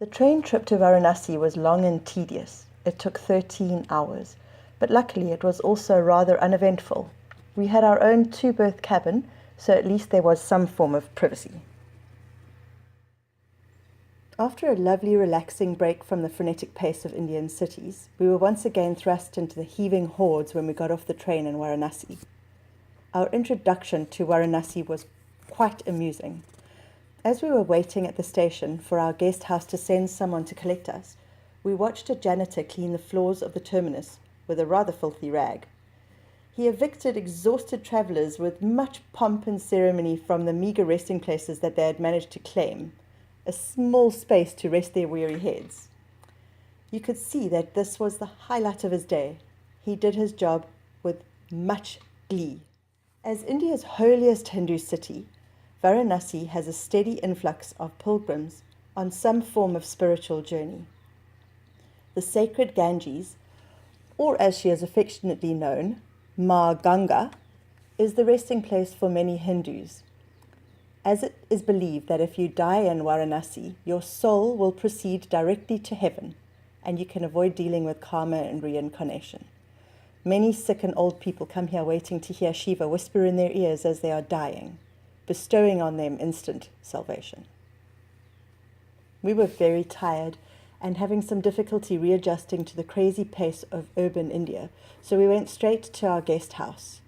The train trip to Varanasi was long and tedious. It took 13 hours, but luckily it was also rather uneventful. We had our own two-berth cabin, so at least there was some form of privacy. After a lovely relaxing break from the frenetic pace of Indian cities, we were once again thrust into the heaving hordes when we got off the train in Varanasi. Our introduction to Varanasi was quite amusing. As we were waiting at the station for our guest house to send someone to collect us, we watched a janitor clean the floors of the terminus with a rather filthy rag. He evicted exhausted travellers with much pomp and ceremony from the meagre resting places that they had managed to claim, a small space to rest their weary heads. You could see that this was the highlight of his day. He did his job with much glee. As India's holiest Hindu city, Varanasi has a steady influx of pilgrims on some form of spiritual journey. The sacred Ganges, or as she is affectionately known, Ma Ganga, is the resting place for many Hindus, as it is believed that if you die in Varanasi, your soul will proceed directly to heaven, and you can avoid dealing with karma and reincarnation. Many sick and old people come here waiting to hear Shiva whisper in their ears as they are dying, bestowing on them instant salvation. We were very tired and having some difficulty readjusting to the crazy pace of urban India, so we went straight to our guest house.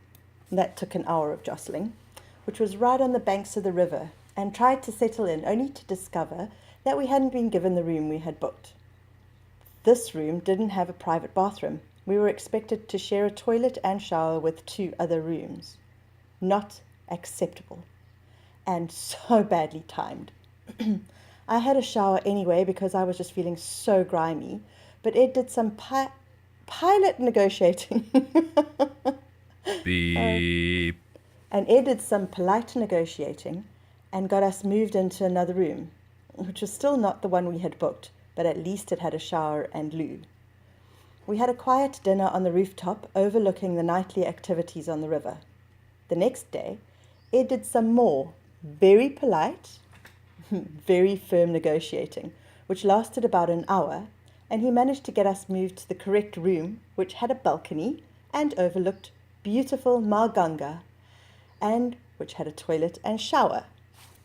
That took an hour of jostling, which was right on the banks of the river, and tried to settle in only to discover that we hadn't been given the room we had booked. This room didn't have a private bathroom. We were expected to share a toilet and shower with 2 other rooms. Not acceptable. And so badly timed. I had a shower anyway because I was just feeling so grimy, but Ed did some pilot negotiating. Beep. And Ed did some polite negotiating and got us moved into another room, which was still not the one we had booked, but at least it had a shower and loo. We had a quiet dinner on the rooftop overlooking the nightly activities on the river. The next day, Ed did some more very polite, very firm negotiating, which lasted about an hour, and he managed to get us moved to the correct room, which had a balcony and overlooked beautiful Ma Ganga, and which had a toilet and shower.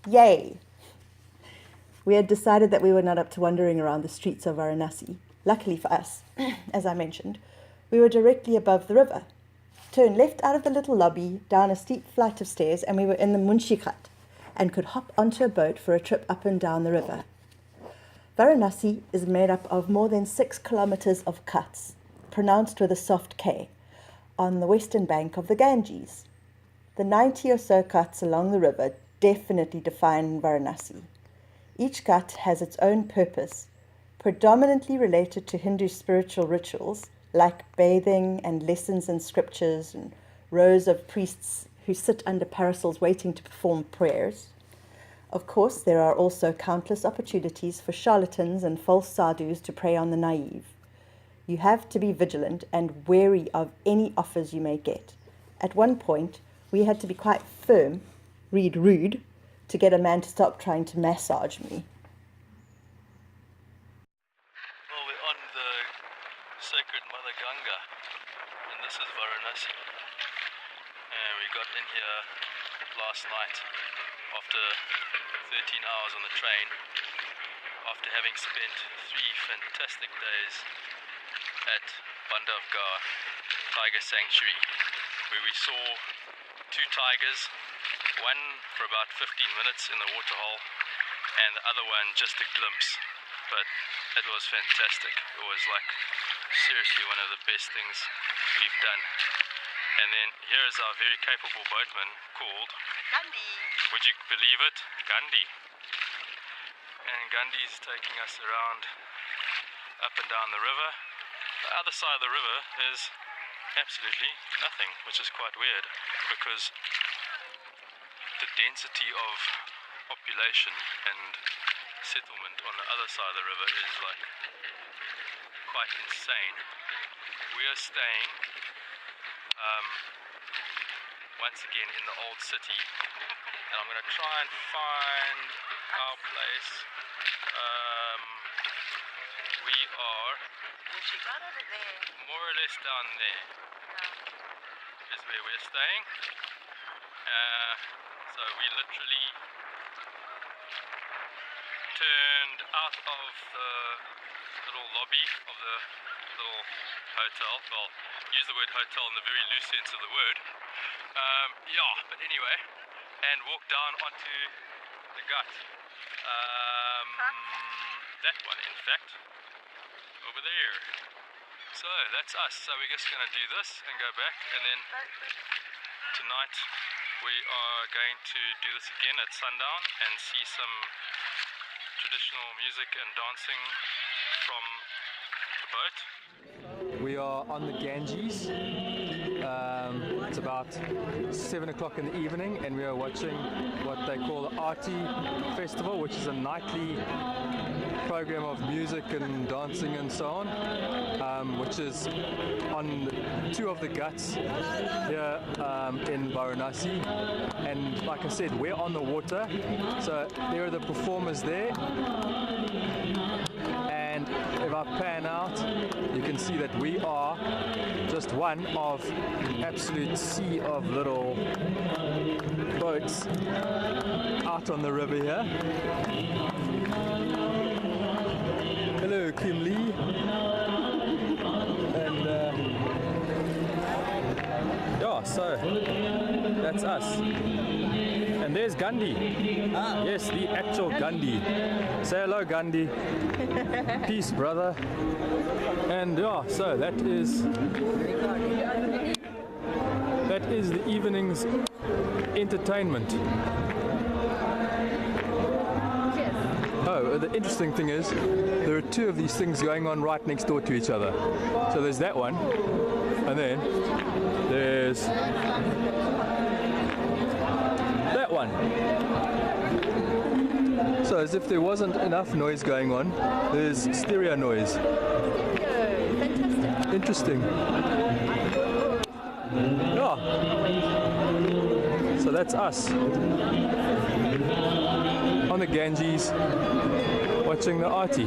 Yay! We had decided that we were not up to wandering around the streets of Varanasi. Luckily for us, as I mentioned, we were directly above the river. Turn left out of the little lobby, down a steep flight of stairs, and we were in the Munshi Ghat, and could hop onto a boat for a trip up and down the river. Varanasi is made up of more than 6 kilometers of ghats, pronounced with a soft K, on the western bank of the Ganges. The 90 or so ghats along the river definitely define Varanasi. Each ghat has its own purpose, predominantly related to Hindu spiritual rituals, like bathing and lessons in scriptures and rows of priests who sit under parasols waiting to perform prayers. Of course, there are also countless opportunities for charlatans and false sadhus to prey on the naive. You have to be vigilant and wary of any offers you may get. At one point, we had to be quite firm, read rude, to get a man to stop trying to massage me. Well, we're on the sacred Mother Ganga, and this is Varanasi. And we got in here last night after 13 hours on the train, after having spent 3 fantastic days at Bandhavgarh Tiger Sanctuary, where we saw 2 tigers, one for about 15 minutes in the waterhole, and the other one just a glimpse. But it was fantastic. It was like seriously one of the best things we've done. And then here is our very capable boatman called Ghandi. Would you believe it? Ghandi. And Ghandi's taking us around up and down the river. The other side of the river is absolutely nothing, which is quite weird because the density of population and settlement on the other side of the river is like quite insane. We are staying once again in the old city, and I'm going to try and find our place. Right over there. More or less down there is where we're staying. So we literally turned out of the little lobby of the little hotel. Well, use the word hotel in the very loose sense of the word. Yeah, but anyway, and walked down onto the gut. That one, in fact, over there. So that's us. So we're just going to do this and go back, and then tonight we are going to do this again at sundown and see some traditional music and dancing from the boat. We are on the Ganges. It's about 7 o'clock in the evening, and we are watching what they call the Aarti Festival, which is a nightly program of music and dancing and so on, which is on two of the ghats here in Varanasi. And like I said, we're on the water, so there are the performers there. And if I pan out, you can see that we are just one of an absolute sea of little boats out on the river here. Hello, Kim Lee. And yeah, so that's us. And there's Ghandi. Yes, the actual Ghandi. Say hello, Ghandi. Peace, brother. And yeah, so that is the evening's entertainment. Oh, the interesting thing is there are two of these things going on right next door to each other. So there's that one, and then there's that one. So as if there wasn't enough noise going on, there's stereo noise. Fantastic. Interesting. Yeah. So that's us on the Ganges watching the Aarti.